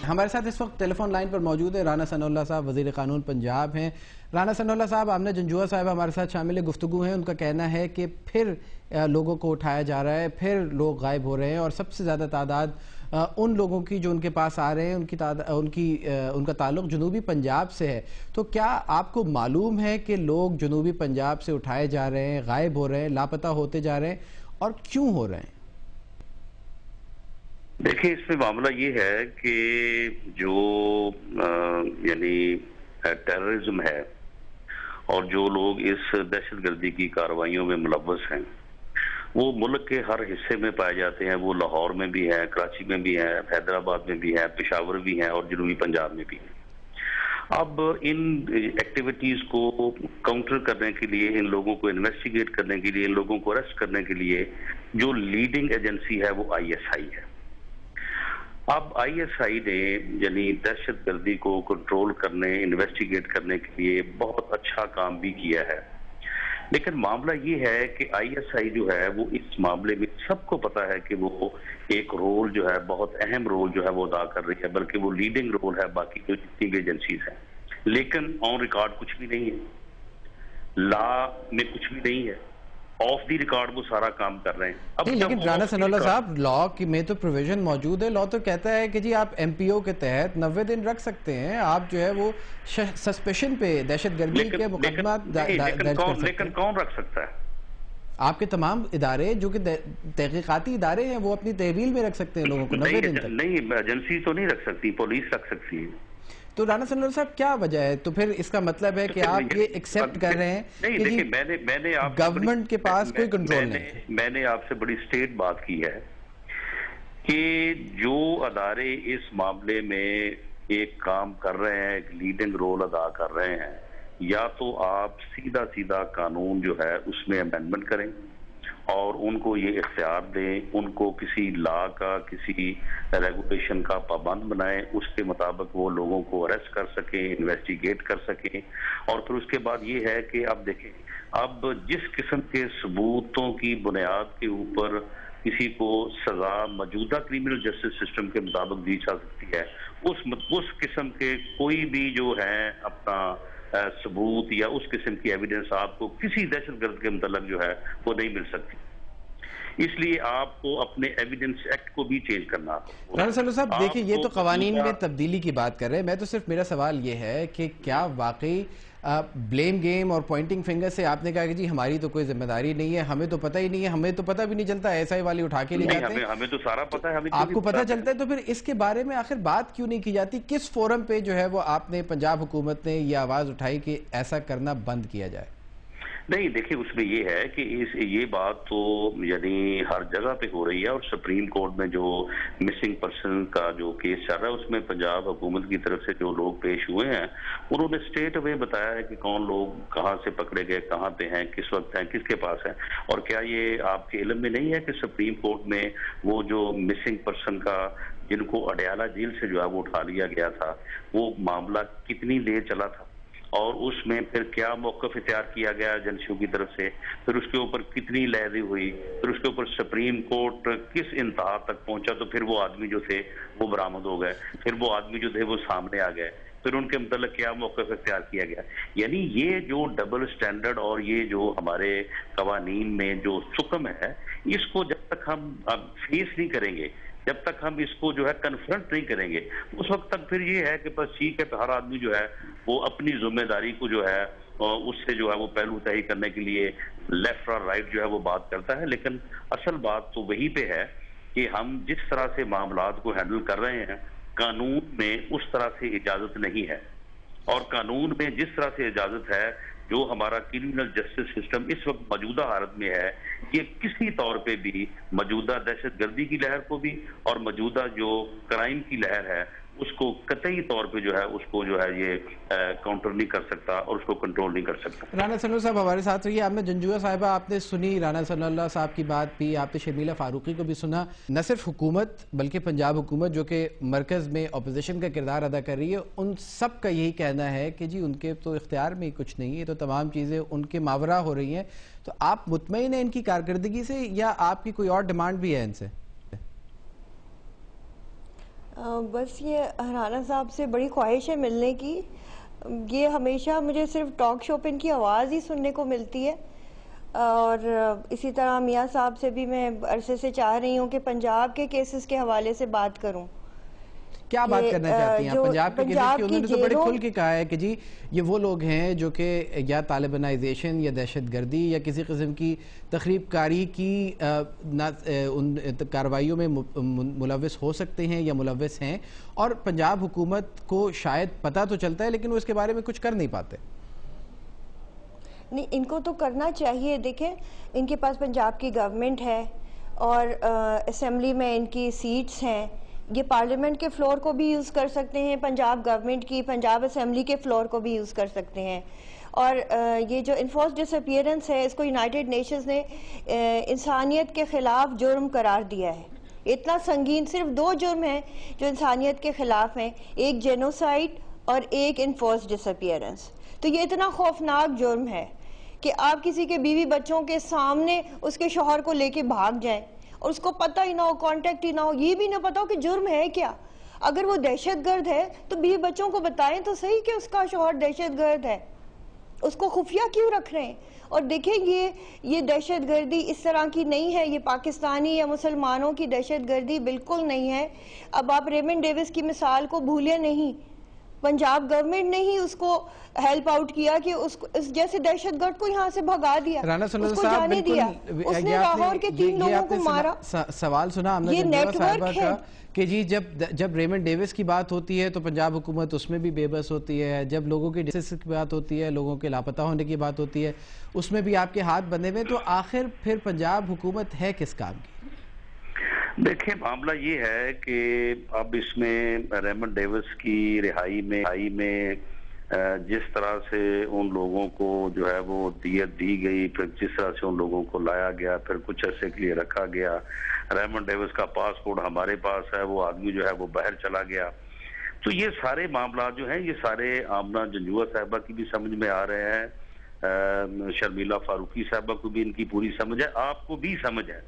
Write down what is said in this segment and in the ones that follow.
ہمارے ساتھ اس وقت ٹیلی فون لائن پر موجود ہے رانا ثناء اللہ صاحب، وزیر قانون پنجاب ہیں۔ رانا ثناء اللہ صاحب، آمنہ جنجوعہ صاحب ہمارے ساتھ شامل گفتگو ہیں۔ ان کا کہنا ہے کہ پھر لوگوں کو اٹھایا جا رہا ہے، پھر لوگ غائب ہو رہے ہیں، اور سب سے زیادہ تعداد ان لوگوں کی جو ان کے پاس آ رہے ہیں ان کا تعلق جنوبی پنجاب سے ہے۔ تو کیا آپ کو معلوم ہے کہ لوگ جنوبی پنجاب سے اٹھائے جا رہے ہیں، غائب ہو رہے ہیں، لاپتہ ہوتے جا رہے ہیں، اور کیوں ہو رہے ہیں؟ دیکھیں، اس میں معاملہ یہ ہے کہ جو یعنی ٹیررزم ہے اور جو لوگ اس دہشت گردی کی کارروائیوں میں ملوث ہیں وہ ملک کے ہر حصے میں پائے جاتے ہیں۔ وہ لاہور میں بھی ہیں، کراچی میں بھی ہیں، حیدرآباد میں بھی ہیں، پشاور بھی ہیں، اور جنوبی پنجاب میں بھی ہیں۔ اب ان ایکٹیویٹیز کو کاؤنٹر کرنے کے لیے، ان لوگوں کو انویسٹیگیٹ کرنے کے لیے، ان لوگوں کو اریسٹ کرنے کے لیے جو لیڈنگ ایجنسی ہے وہ ISI ہے۔ اب ISI نے یعنی دہشت گردی کو کنٹرول کرنے، انویسٹیگیٹ کرنے کے لیے بہت اچھا کام بھی کیا ہے، لیکن معاملہ یہ ہے کہ ISI جو ہے وہ اس معاملے میں سب کو پتا ہے کہ وہ ایک رول جو ہے، بہت اہم رول جو ہے وہ ادا کر رہی ہے، بلکہ وہ لیڈنگ رول ہے باقی جو جتنی بھی ایجنسیز ہیں، لیکن آن ریکارڈ کچھ بھی نہیں ہے، لا میں کچھ بھی نہیں ہے، آف دی ریکارڈ وہ سارا کام کر رہے ہیں۔ نہیں، لیکن رانا ثناء اللہ صاحب، لا میں تو پروویژن موجود ہے۔ لا تو کہتا ہے کہ جی آپ MPO کے تحت 90 دن رکھ سکتے ہیں، آپ جو ہے وہ سسپیشن پہ دہشت گردی کے مقدمات درج کر سکتے ہیں۔ لیکن کون رکھ سکتا ہے؟ آپ کے تمام ادارے جو کہ تحقیقاتی ادارے ہیں وہ اپنی تحویل میں رکھ سکتے ہیں لوگوں کو 90 دن تک۔ نہیں، ایجنسی تو نہیں رکھ سکتی، پولیس رکھ سکتی ہے۔ تو رانا ثناء اللہ صاحب، کیا وجہ ہے؟ تو پھر اس کا مطلب ہے کہ آپ یہ ایکسپٹ کر رہے ہیں کہ جی گورنمنٹ کے پاس کوئی کنٹرول نہیں۔ میں نے آپ سے بڑی سٹیٹ بات کی ہے کہ جو ادارے اس معاملے میں ایک کام کر رہے ہیں، ایک لیڈنگ رول ادا کر رہے ہیں، یا تو آپ سیدھا قانون جو ہے اس میں امینڈمنٹ کریں اور ان کو یہ اختیار دیں، ان کو کسی لا کا، کسی ریگولیشن کا پابند بنائیں، اس کے مطابق وہ لوگوں کو اریسٹ کر سکیں، انویسٹیگیٹ کر سکیں، اور پھر اس کے بعد یہ ہے کہ اب دیکھیں، اب جس قسم کے ثبوتوں کی بنیاد کے اوپر کسی کو سزا موجودہ کرمنل جسٹس سسٹم کے مطابق دی جا سکتی ہے، اس قسم کے کوئی بھی جو ہے اپنا ثبوت یا اس قسم کی ایویڈنس آپ کو کسی دہشت گرد کے متعلق جو ہے وہ نہیں مل سکتی۔ اس لیے آپ کو اپنے ایویڈنس ایکٹ کو بھی چینج کرنا ہوگا۔ رانا ثناء اللہ صاحب، دیکھیں، یہ تو قوانین میں تبدیلی کی بات کر رہے ہیں، میں تو صرف میرا سوال یہ ہے کہ کیا واقعی بلیم گیم اور پوائنٹنگ فنگر سے آپ نے کہا کہ جی ہماری تو کوئی ذمہ داری نہیں ہے، ہمیں تو پتہ ہی نہیں ہے، ہمیں تو پتہ بھی نہیں چلتا، SI والی اٹھا کے لے جاتے ہیں، ہمیں تو سارا پتہ ہے، آپ کو پتہ چلتا ہے، تو پھر اس کے بارے میں آخر بات کیوں نہیں کی جاتی؟ کس فورم پہ جو ہے وہ آپ نے، پنجاب حکومت نے یہ آواز اٹھائی کہ ایسا کرنا بند کیا جائے؟ نہیں، دیکھیں، اس میں یہ ہے کہ یہ بات تو یعنی ہر جگہ پہ ہو رہی ہے، اور سپریم کورٹ میں جو مسنگ پرسن کا جو کیس چل رہا ہے اس میں پنجاب حکومت کی طرف سے جو لوگ پیش ہوئے ہیں انہوں نے اسٹیٹ اوے بتایا ہے کہ کون لوگ کہاں سے پکڑے گئے، کہاں پہ ہیں، کس وقت ہیں، کس کے پاس ہیں۔ اور کیا یہ آپ کے علم میں نہیں ہے کہ سپریم کورٹ میں وہ جو مسنگ پرسن کا جن کو اڈیالہ جیل سے جو ہے وہ اٹھا لیا گیا تھا، وہ معاملہ کتنی دیر چلا تھا، اور اس میں پھر کیا موقف اختیار کیا گیا ایجنسیوں کی طرف سے، پھر اس کے اوپر کتنی لہریں ہوئی، پھر اس کے اوپر سپریم کورٹ کس انتہا تک پہنچا، تو پھر وہ آدمی جو تھے وہ برآمد ہو گئے، پھر وہ آدمی جو تھے وہ سامنے آ گئے، پھر ان کے متعلق کیا موقف اختیار کیا گیا۔ یعنی یہ جو ڈبل سٹینڈرڈ اور یہ جو ہمارے قوانین میں جو حکم ہے، اس کو جب تک ہم فیس نہیں کریں گے، جب تک ہم اس کو جو ہے کنفرنٹ نہیں کریں گے، اس وقت تک پھر یہ ہے کہ بس ٹھیک ہے، ہر آدمی جو ہے وہ اپنی ذمہ داری کو جو ہے اس سے جو ہے وہ پہلو تہی کرنے کے لیے لیفٹ اور رائٹ جو ہے وہ بات کرتا ہے، لیکن اصل بات تو وہی پہ ہے کہ ہم جس طرح سے معاملات کو ہینڈل کر رہے ہیں، قانون میں اس طرح سے اجازت نہیں ہے، اور قانون میں جس طرح سے اجازت ہے، جو ہمارا کرمنل جسٹس سسٹم اس وقت موجودہ حالت میں ہے، یہ کسی طور پہ بھی موجودہ دہشت گردی کی لہر کو بھی اور موجودہ جو کرائم کی لہر ہے اس کو قطعی طور پہ جو ہے اس کو جو ہے یہ کاؤنٹر نہیں کر سکتا اور اس کو کنٹرول نہیں کر سکتا۔ رانا ثناء اللہ صاحب ہمارے ساتھ رہیے۔ آمنہ جنجوعہ صاحبہ، آپ نے سنی رانا ثناء اللہ صاحب کی بات بھی، آپ نے شرمیلہ فاروقی کو بھی سنا۔ نہ صرف حکومت بلکہ پنجاب حکومت جو کہ مرکز میں اپوزیشن کا کردار ادا کر رہی ہے، ان سب کا یہی کہنا ہے کہ جی ان کے تو اختیار میں کچھ نہیں ہے، تو تمام چیزیں ان کے ماورا ہو رہی ہیں۔ تو آپ مطمئن ہیں ان کی کارکردگی سے، یا آپ کی کوئی اور ڈیمانڈ بھی ہے ان سے؟ بس یہ رانا صاحب سے بڑی خواہش ہے ملنے کی. یہ ہمیشہ مجھے صرف ٹاک شو پہ ان کی آواز ہی سننے کو ملتی ہے, اور اسی طرح میاں صاحب سے بھی میں عرصے سے چاہ رہی ہوں کہ پنجاب کے کیسز کے حوالے سے بات کروں. کیا بات کرنا چاہتی ہیں آپ پنجاب کے کیسز کی؟ انہوں نے تو بڑے کھل کے کہا ہے کہ جی یہ وہ لوگ ہیں جو کہ یا طالبانائزیشن یا دہشت گردی یا کسی قسم کی تخریب کاری کی ان کارروائیوں میں ملوث ہو سکتے ہیں یا ملوث ہیں, اور پنجاب حکومت کو شاید پتہ تو چلتا ہے لیکن وہ اس کے بارے میں کچھ کر نہیں پاتے. نہیں, ان کو تو کرنا چاہیے. دیکھیں, ان کے پاس پنجاب کی گورنمنٹ ہے اور اسمبلی میں ان کی سیٹس ہیں. یہ پارلیمنٹ کے فلور کو بھی یوز کر سکتے ہیں, پنجاب گورنمنٹ کی پنجاب اسمبلی کے فلور کو بھی یوز کر سکتے ہیں. اور یہ جو انفورس ڈس اپیئرنس ہے, اس کو یونائٹڈ نیشنز نے انسانیت کے خلاف جرم قرار دیا ہے. اتنا سنگین, صرف 2 جرم ہیں جو انسانیت کے خلاف ہیں, ایک جینوسائیڈ اور ایک انفورس ڈس اپیئرنس. تو یہ اتنا خوفناک جرم ہے کہ آپ کسی کے بیوی بچوں کے سامنے اس کے شوہر کو لے کے بھاگ جائیں اور اس کو پتہ ہی نہ ہو, کانٹیکٹ ہی نہ ہو, یہ بھی نہ پتہ ہو کہ جرم ہے کیا. اگر وہ دہشت گرد ہے تو بیوی بچوں کو بتائیں تو صحیح کہ اس کا شوہر دہشت گرد ہے, اس کو خفیہ کیوں رکھ رہے ہیں. اور دیکھیں, یہ دہشت گردی اس طرح کی نہیں ہے, یہ پاکستانی یا مسلمانوں کی دہشت گردی بالکل نہیں ہے. اب آپ ریمنڈ ڈیوس کی مثال کو بھولیں نہیں, پنجاب گورنمنٹ نے ہی اس کو ہیلپ آؤٹ کیا کہ اس جیسے دہشت گرد کو یہاں سے بھگا دیا, اس کو جانے دیا, اس نے لاہور کے 3 لوگوں کو مارا. سوال سنا ہم نے جنجوہ صاحبہ کا کہ جی جب ریمنڈ ڈیوس کی بات ہوتی ہے تو پنجاب حکومت اس میں بھی بے بس ہوتی ہے, جب لوگوں کی ڈسیس کی بات ہوتی ہے, لوگوں کے لاپتہ ہونے کی بات ہوتی ہے, اس میں بھی آپ کے ہاتھ بندھے ہوئے. تو آخر پھر پنجاب حکومت ہے کس کام کی؟ دیکھیں, معاملہ یہ ہے کہ اب اس میں ریمنڈ ڈیوس کی رہائی میں جس طرح سے ان لوگوں کو جو ہے وہ دیت دی گئی, پھر جس طرح سے ان لوگوں کو لایا گیا, پھر کچھ عرصے کے لیے رکھا گیا, ریمنڈ ڈیوس کا پاسپورٹ ہمارے پاس ہے, وہ آدمی جو ہے وہ باہر چلا گیا. تو یہ سارے معاملات جو ہیں یہ سارے آمنہ جنجوہ صاحبہ کی بھی سمجھ میں آ رہے ہیں, شرمیلا فاروقی صاحبہ کو بھی ان کی پوری سمجھ ہے, آپ کو بھی سمجھ ہے.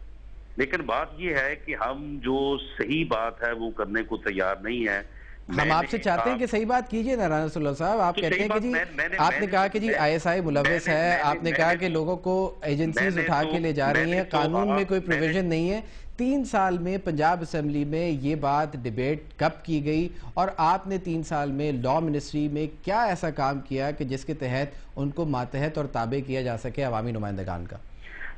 لیکن بات یہ ہے کہ ہم جو صحیح بات ہے وہ کرنے کو تیار نہیں ہے. ہم آپ سے چاہتے ہیں کہ صحیح بات کیجئے نا رانا صلی اللہ صاحب. آپ کہتے ہیں کہ جی آپ نے کہا کہ جی ISI ملوث ہے, آپ نے کہا کہ لوگوں کو ایجنسیز اٹھا کے لے جا رہی ہیں, قانون میں کوئی پروویژن نہیں ہے. 3 سال میں پنجاب اسمبلی میں یہ بات ڈیبیٹ کب کی گئی, اور آپ نے 3 سال میں لا منسٹری میں کیا ایسا کام کیا کہ جس کے تحت ان کو ماتحت اور تابع کیا جا سکے عوامی نمائندگان کا؟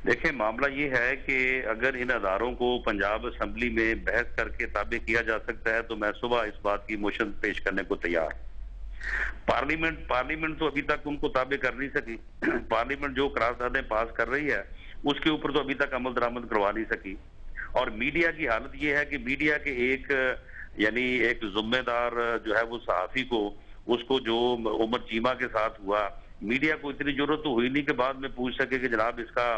دیکھیں, معاملہ یہ ہے کہ اگر ان اداروں کو پنجاب اسمبلی میں بحث کر کے تابع کیا جا سکتا ہے تو میں صبح اس بات کی موشن پیش کرنے کو تیار. پارلیمنٹ تو ابھی تک ان کو تابع کر نہیں سکی. پارلیمنٹ جو قراردادیں پاس کر رہی ہے اس کے اوپر تو ابھی تک عمل درآمد کروا نہیں سکی. اور میڈیا کی حالت یہ ہے کہ میڈیا کے ایک ذمہ دار جو ہے وہ صحافی کو, اس کو جو عمر چیمہ کے ساتھ ہوا, میڈیا کو اتنی ضرورت تو ہوئی نہیں کہ بعد میں پوچھ سکے کہ جناب اس کا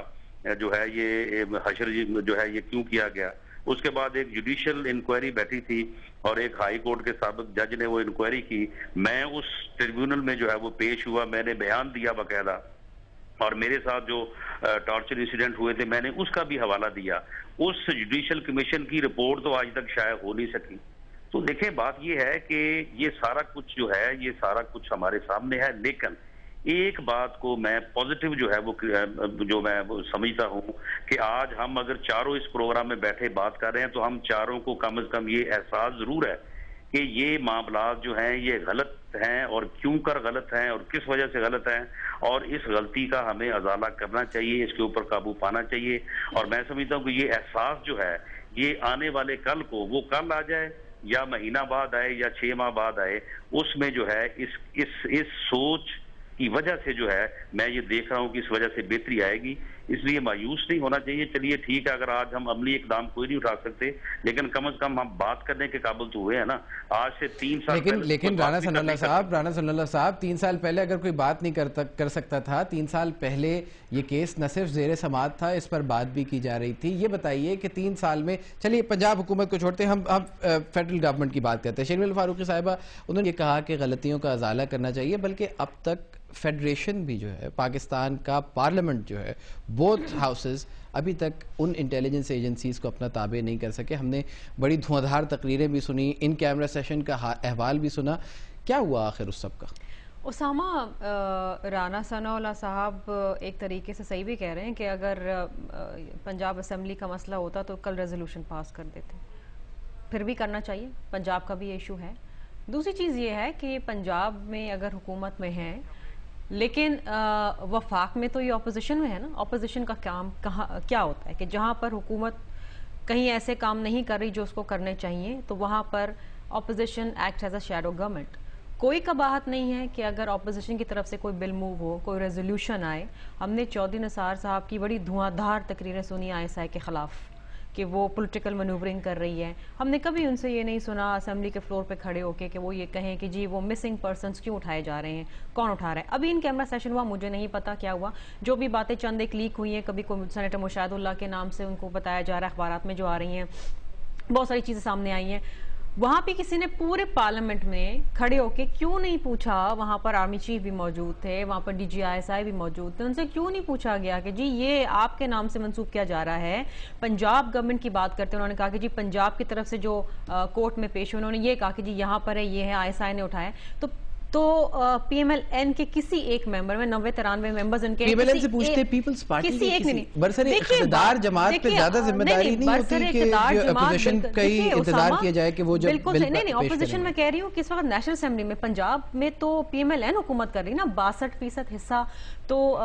جو ہے یہ حشر جو ہے یہ کیوں کیا گیا. اس کے بعد ایک جوڈیشل انکوائری بیٹھی تھی اور ایک ہائی کورٹ کے سابق جج نے وہ انکوائری کی. میں اس ٹریبیونل میں جو ہے وہ پیش ہوا, میں نے بیان دیا باقاعدہ, اور میرے ساتھ جو ٹارچر انسیڈنٹ ہوئے تھے میں نے اس کا بھی حوالہ دیا. اس جوڈیشل کمیشن کی رپورٹ تو آج تک شائع ہو نہیں سکی. تو دیکھیں, بات یہ ہے کہ یہ سارا کچھ جو ہے یہ سارا کچھ ہمارے سامنے ہے. لیکن ایک بات کو میں پوزیٹیو جو ہے وہ جو میں سمجھتا ہوں کہ آج ہم اگر چاروں اس پروگرام میں بیٹھے بات کر رہے ہیں تو ہم چاروں کو کم از کم یہ احساس ضرور ہے کہ یہ معاملات جو ہیں یہ غلط ہیں, اور کیوں کر غلط ہیں اور کس وجہ سے غلط ہیں, اور اس غلطی کا ہمیں ازالہ کرنا چاہیے, اس کے اوپر قابو پانا چاہیے. اور میں سمجھتا ہوں کہ یہ احساس جو ہے یہ آنے والے کل کو, وہ کل آ جائے یا مہینہ بعد آئے یا 6 ماہ بعد آئے, اس میں جو ہے اس سوچ کی وجہ سے جو ہے میں یہ دیکھ رہا ہوں کہ اس وجہ سے بہتری آئے گی. اس لیے مایوس نہیں ہونا چاہیے. چلیے ٹھیک ہے, اگر آج ہم عملی اقدام کوئی نہیں اٹھا سکتے لیکن کم از کم ہم بات کرنے کے قابل تو ہوئے ہیں نا. آج سے 3 سال لیکن رانا ثناء اللہ صاحب 3 سال پہلے اگر کوئی بات نہیں کر سکتا تھا, 3 سال پہلے یہ کیس نہ صرف زیر سماعت تھا, اس پر بات بھی کی جا رہی تھی. یہ بتائیے کہ 3 سال میں, چلیے پنجاب حکومت کو چھوڑتے ہیں, ہم فیڈرل گورنمنٹ کی بات کرتے ہیں. شرمیلا فاروقی صاحبہ انہوں نے یہ کہا کہ غلطیوں کا ازالہ کرنا چاہیے, بلکہ اب تک فیڈریشن بھی جو ہے, پاکستان کا پارلیمنٹ جو ہے, بوتھ ہاؤسز ابھی تک ان انٹیلیجنس ایجنسیز کو اپنا تابع نہیں کر سکے. ہم نے بڑی دھواں تقریریں بھی سنی, ان کیمرہ سیشن کا احوال بھی سنا. کیا ہوا آخر اس سب کا؟ اسامہ، رانا ثناء اللہ صاحب ایک طریقے سے صحیح بھی کہہ رہے ہیں کہ اگر پنجاب اسمبلی کا مسئلہ ہوتا تو کل ریزولوشن پاس کر دیتے. پھر بھی کرنا چاہیے, پنجاب کا بھی ایشو ہے. دوسری چیز یہ ہے کہ پنجاب میں اگر حکومت میں ہیں لیکن وفاق میں تو یہ اپوزیشن میں ہے نا. اپوزیشن کا کام کیا ہوتا ہے کہ جہاں پر حکومت کہیں ایسے کام نہیں کر رہی جو اس کو کرنے چاہیے تو وہاں پر opposition act as a shadow government. کوئی قباحت نہیں ہے کہ اگر اپوزیشن کی طرف سے کوئی بل موو ہو, کوئی ریزولوشن آئے. ہم نے چودھری نثار صاحب کی بڑی دھواں دھار تقریریں سنی ISI کے خلاف کہ وہ پولیٹیکل مینوورنگ کر رہی ہے. ہم نے کبھی ان سے یہ نہیں سنا اسمبلی کے فلور پہ کھڑے ہو کے کہ وہ یہ کہیں کہ جی وہ مسنگ پرسنز کیوں اٹھائے جا رہے ہیں, کون اٹھا رہا ہے. ابھی ان کیمرہ سیشن ہوا, مجھے نہیں پتا کیا ہوا. جو بھی باتیں چند ایک لیک ہوئی ہیں, کبھی کوئی سینیٹر مشاہد اللہ کے نام سے ان کو بتایا جا رہا ہے, اخبارات میں جو آ رہی ہیں, بہت ساری چیزیں سامنے آئی ہیں. وہاں پہ کسی نے پورے پارلیمنٹ میں کھڑے ہو کے کیوں نہیں پوچھا؟ وہاں پر آرمی چیف بھی موجود تھے, وہاں پر DG ISI بھی موجود تھے, ان سے کیوں نہیں پوچھا گیا کہ جی یہ آپ کے نام سے منسوب کیا جا رہا ہے؟ پنجاب گورنمنٹ کی بات کرتے ہیں, انہوں نے کہا کہ جی پنجاب کی طرف سے جو کورٹ میں پیش ہوئے, انہوں نے یہ کہا کہ جی یہاں پر ہے, یہ ہے, ISI نے اٹھایا. تو PMLN کے کسی ایک ممبر میں 90-93 ممبرز ان کے PMLN سے پوچھتے پیپلز پارٹی کسی ایک نہیں, برسر اقتدار جماعت پہ زیادہ ذمہ داری نہیں ہوتی کہ اپوزیشن کئی انتظار کیا جائے کہ وہ جب بالکل نہیں. اپوزیشن میں کہہ رہی ہوں کہ اس وقت نیشنل اسمبلی میں پنجاب میں تو PMLN حکومت کر رہی نا, 62% حصہ تو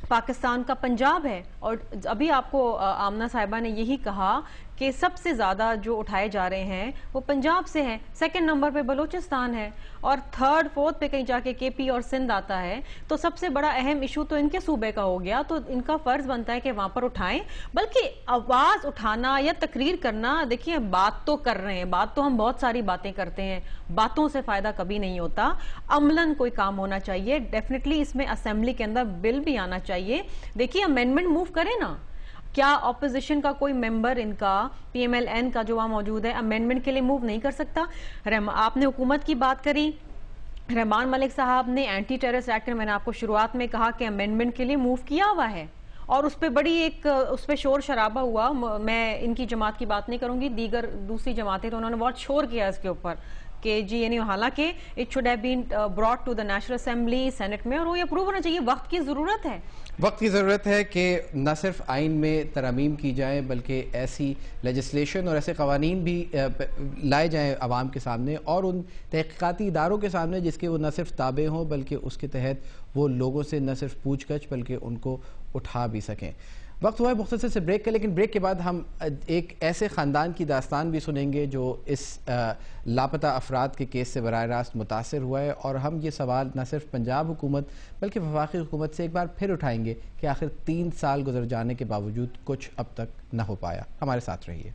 پاکستان کا پنجاب ہے. اور ابھی آپ کو آمنہ صاحبہ نے یہی کہا کہ سب سے زیادہ جو اٹھائے جا رہے ہیں وہ پنجاب سے ہیں, سیکنڈ نمبر پہ بلوچستان ہے, اور تھرڈ فورتھ پہ کہیں جا کے KP اور سندھ آتا ہے. تو سب سے بڑا اہم ایشو تو ان کے صوبے کا ہو گیا, تو ان کا فرض بنتا ہے کہ وہاں پر اٹھائیں. بلکہ آواز اٹھانا یا تقریر کرنا, دیکھیے بات تو کر رہے ہیں, بات تو ہم بہت ساری باتیں کرتے ہیں, باتوں سے فائدہ کبھی نہیں ہوتا. عملاً کوئی کام ہونا چاہیے. ڈیفینیٹلی اس میں اسمبلی کے اندر بل بھی آنا چاہیے. دیکھیے امینڈمنٹ موو کریں نا. کیا اپوزیشن کا کوئی ممبر ان کا PMLN کا جو وہاں موجود ہے امینڈمنٹ کے لیے موو نہیں کر سکتا؟ آپ نے حکومت کی بات کری, رحمان ملک صاحب نے اینٹی ٹیررسٹ ایکٹ میں نے آپ کو شروعات میں کہا کہ امینڈمنٹ کے لیے موو کیا ہوا ہے, اور اس پہ بڑی ایک اس پہ شور شرابہ ہوا. میں ان کی جماعت کی بات نہیں کروں گی, دیگر دوسری جماعتیں تو انہوں نے بہت شور کیا اس کے اوپر کہ جی یعنی حالانکہ it should have been brought to the National Assembly Senate میں, اور وہ یہ اپروو ہونا چاہیے. وقت کی ضرورت ہے, وقت کی ضرورت ہے کہ نہ صرف آئین میں ترامیم کی جائیں بلکہ ایسی لیجسلیشن اور ایسے قوانین بھی لائے جائیں عوام کے سامنے اور ان تحقیقاتی اداروں کے سامنے جس کے وہ نہ صرف تابع ہوں بلکہ اس کے تحت وہ لوگوں سے نہ صرف پوچھ گچھ بلکہ ان کو اٹھا بھی سکیں. وقت ہوا ہے مختصر سے بریک کا, لیکن بریک کے بعد ہم ایک ایسے خاندان کی داستان بھی سنیں گے جو اس لاپتہ افراد کے کیس سے براہ راست متاثر ہوا ہے, اور ہم یہ سوال نہ صرف پنجاب حکومت بلکہ وفاقی حکومت سے ایک بار پھر اٹھائیں گے کہ آخر 3 سال گزر جانے کے باوجود کچھ اب تک نہ ہو پایا. ہمارے ساتھ رہیے.